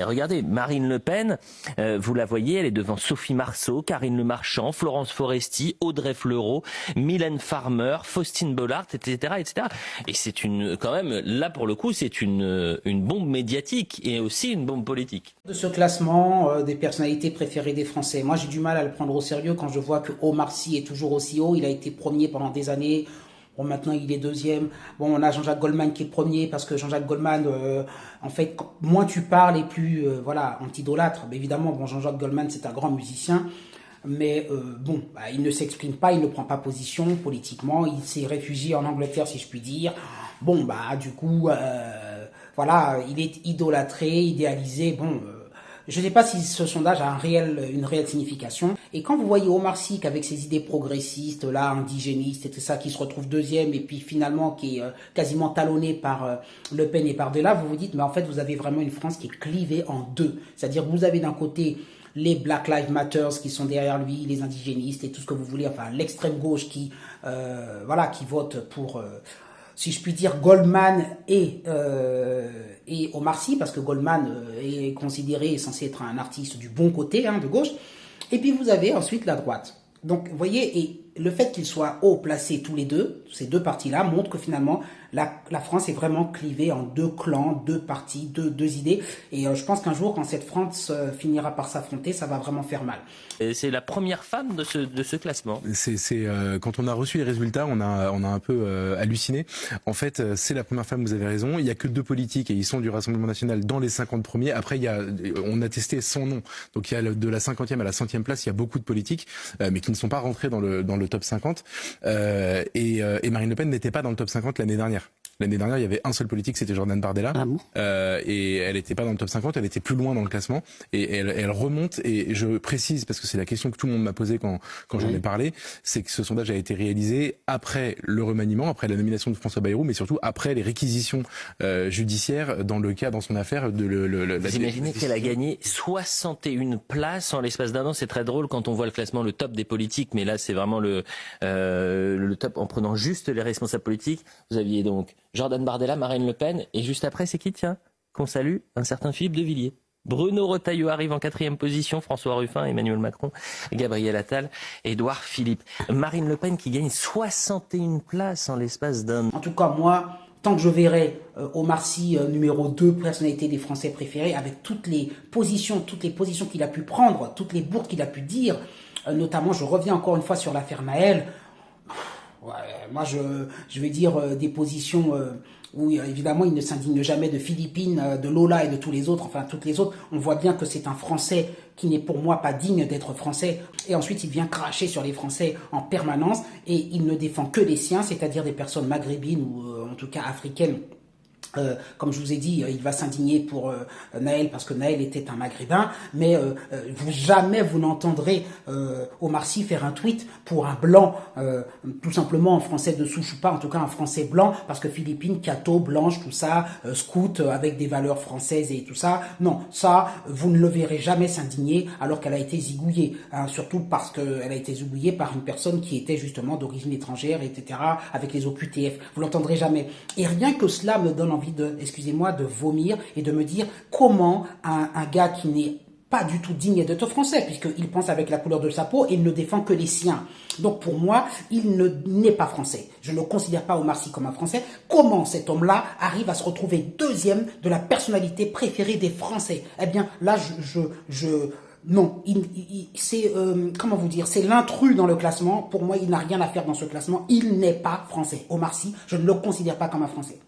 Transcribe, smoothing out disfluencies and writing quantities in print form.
Et regardez, Marine Le Pen, vous la voyez, elle est devant Sophie Marceau, Karine Le Marchand, Florence Foresti, Audrey Fleurot, Mylène Farmer, Faustine Bollard, etc., etc. Et c'est quand même, là pour le coup, c'est une bombe médiatique et aussi une bombe politique. De ce classement des personnalités préférées des Français, moi j'ai du mal à le prendre au sérieux quand je vois que Omar Sy est toujours aussi haut. Il a été premier pendant des années. Bon, maintenant il est deuxième. Bon, on a Jean-Jacques Goldman qui est premier parce que Jean-Jacques Goldman, en fait, moins tu parles et plus, voilà, on t'idolâtre. Mais évidemment, bon, Jean-Jacques Goldman c'est un grand musicien, mais bon, il ne s'exprime pas, il ne prend pas position politiquement. Il s'est réfugié en Angleterre, si je puis dire. Bon, du coup, voilà, il est idolâtré, idéalisé. Bon. Je ne sais pas si ce sondage a une réelle signification. Et quand vous voyez Omar Sy avec ses idées progressistes, là, indigénistes et tout ça, qui se retrouve deuxième et puis finalement qui est quasiment talonné par Le Pen et par-delà, vous vous dites, mais en fait, vous avez vraiment une France qui est clivée en deux. C'est-à-dire que vous avez d'un côté les Black Lives Matter qui sont derrière lui, les indigénistes et tout ce que vous voulez, enfin l'extrême gauche qui vote pour... si je puis dire, Goldman et Omar Sy, parce que Goldman est considéré, est censé être un artiste du bon côté, de gauche. Et puis vous avez ensuite la droite. Donc, vous voyez, et le fait qu'ils soient haut placés tous les deux, ces deux partis-là, montre que finalement, la France est vraiment clivée en deux clans, deux partis, deux idées. Et je pense qu'un jour, quand cette France finira par s'affronter, ça va vraiment faire mal. Et c'est la première femme de ce classement. Quand on a reçu les résultats, on a un peu halluciné. En fait, c'est la première femme, vous avez raison. Il y a que 2 politiques et ils sont du Rassemblement national dans les 50 premiers. Après, on a testé son nom. Donc il y a de la 50e à la 100e place, il y a beaucoup de politiques, mais qui ne sont pas rentrés dans le top 50. Et Marine Le Pen n'était pas dans le top 50 l'année dernière. L'année dernière, il y avait un seul politique, c'était Jordan Bardella. Ah bon et elle n'était pas dans le top 50, elle était plus loin dans le classement. Et elle remonte, et je précise, parce que c'est la question que tout le monde m'a posée quand j'en ai parlé, c'est que ce sondage a été réalisé après le remaniement, après la nomination de François Bayrou, mais surtout après les réquisitions judiciaires dans son affaire. Vous imaginez qu'elle a gagné 61 places en l'espace d'un an. C'est très drôle quand on voit le classement, le top des politiques, mais là c'est vraiment le top en prenant juste les responsables politiques. Vous aviez donc Jordan Bardella, Marine Le Pen, et juste après, c'est qui, tiens, qu'on salue, un certain Philippe de Villiers. Bruno Retailleau arrive en 4e position, François Ruffin, Emmanuel Macron, Gabriel Attal, Édouard Philippe. Marine Le Pen qui gagne 61 places en l'espace d'un an. En tout cas, moi, tant que je verrai Omar Sy numéro 2, personnalité des Français préférés, avec toutes les positions qu'il a pu prendre, toutes les bourdes qu'il a pu dire, notamment, je reviens encore une fois sur l'affaire Maël. Ouais, moi, je vais dire des positions où évidemment il ne s'indigne jamais de Philippines, de Lola et de tous les autres, enfin toutes les autres. On voit bien que c'est un Français qui n'est pour moi pas digne d'être Français. Et ensuite il vient cracher sur les Français en permanence et il ne défend que les siens, c'est-à-dire des personnes maghrébines ou en tout cas africaines. Comme je vous ai dit, il va s'indigner pour Naël parce que Naël était un maghrébin, mais jamais vous n'entendrez Omar Sy faire un tweet pour un blanc, tout simplement en français de souche ou pas, en tout cas un français blanc, parce que Philippines, Cato, blanche, tout ça, scout avec des valeurs françaises et tout ça. Non, ça, vous ne le verrez jamais s'indigner alors qu'elle a été zigouillée, surtout parce qu'elle a été zigouillée par une personne qui était justement d'origine étrangère, etc., avec les OQTF. Vous l'entendrez jamais. Et rien que cela me donne envie de vomir et de me dire comment un gars qui n'est pas du tout digne d'être français, puisqu'il pense avec la couleur de sa peau et il ne défend que les siens. Donc pour moi, il n'est pas français. Je ne considère pas Omar Sy comme un français. Comment cet homme-là arrive à se retrouver deuxième de la personnalité préférée des Français? Eh bien, là, non, c'est comment vous dire, c'est l'intrus dans le classement. Pour moi, il n'a rien à faire dans ce classement. Il n'est pas français. Omar Sy, je ne le considère pas comme un français.